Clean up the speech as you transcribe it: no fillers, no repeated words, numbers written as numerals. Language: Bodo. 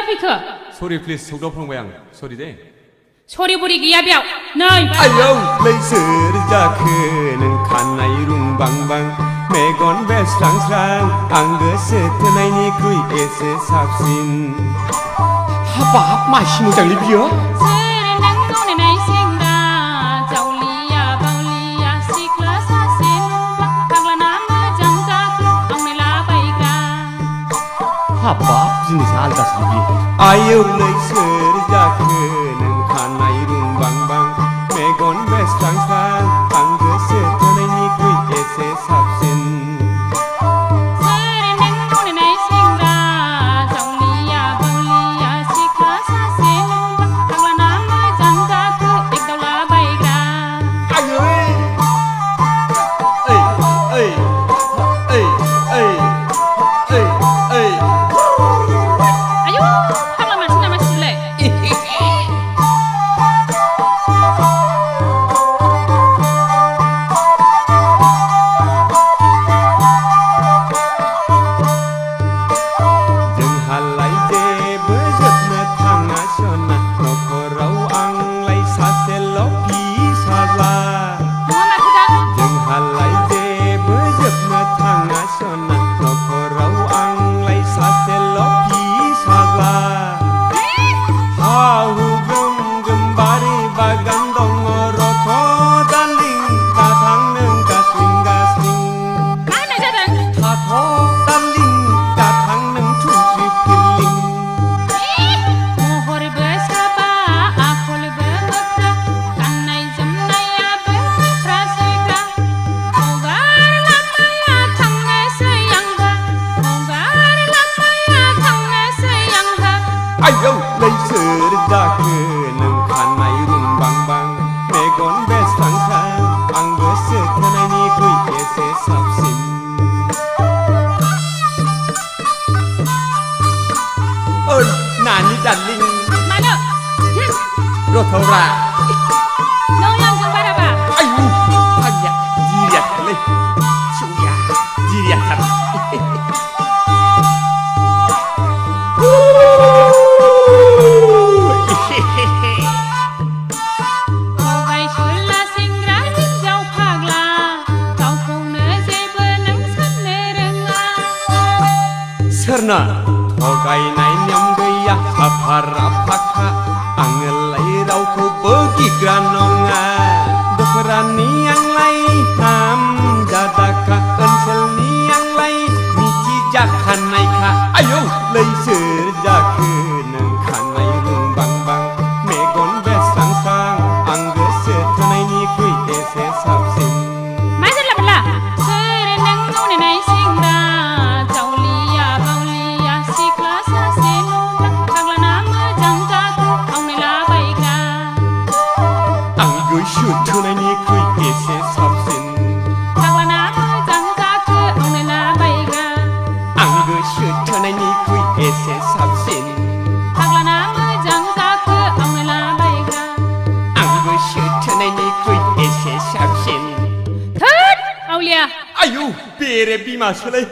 फैखो सरि प्लिज सौदावफ्लांबाय आं सरि दे सरि बुरि गैया बेयाव नै आयौ लैसोर जाखो नों खानाय रुंबांबां मेगन बेस्रां-स्रां आं गोसो थोनायनिख्रुइ एसे साबसिन हाबाब मासि मोजांलै बियो हाबाब जिनिसा आलदासो बियो आयौ लैसोर जाखो नों खानाय रुंबांबां मेगन बेस्रां-स्रां आं गोसो थोनायनिख्रुइ एसे साबसिन आयौ लैसोर जाखो नों खानाय रुंबांबां मेगन बेस्रां-स्रां आं गोसो थोनायनिख्रुइ एसे साबसिन ओइ नानि डार्लिं मानो रथ'रा नों आंजों बाराबा आयौ आंनिया जिरियाथारलै सौया जिरियाथार सोरना थगायनाय नियम गैया साफा-राफाखा आङोलाय रावखौबो गिग्रा नङा दखरानि आंलाय नामजादाखा ओनसोलनि आंलाय मिथिजाखानायखा आयौ लैसोर जाखो नों खानाय रुंबांबां मेगन बेस्रां-स्रां आं गोसो थोनायनिख्रुइ एसे साबसिन मा जारला मोनला सोर नों मावनाय सेंग्रा गोसो थोनायनिख्रुइ एसे साबसिन फाग्लाना मोजां जाखो आंनो लाबायग्रा आं गोसो थोनायनिख्रुइ एसे साबसिन फाग्लाना मोजां जाखो आंनो लाबायग्रा आं गोसो थोनायनिख्रुइ एसे साबसिन थोद आवलिया आयौ बेरे बिमासोलै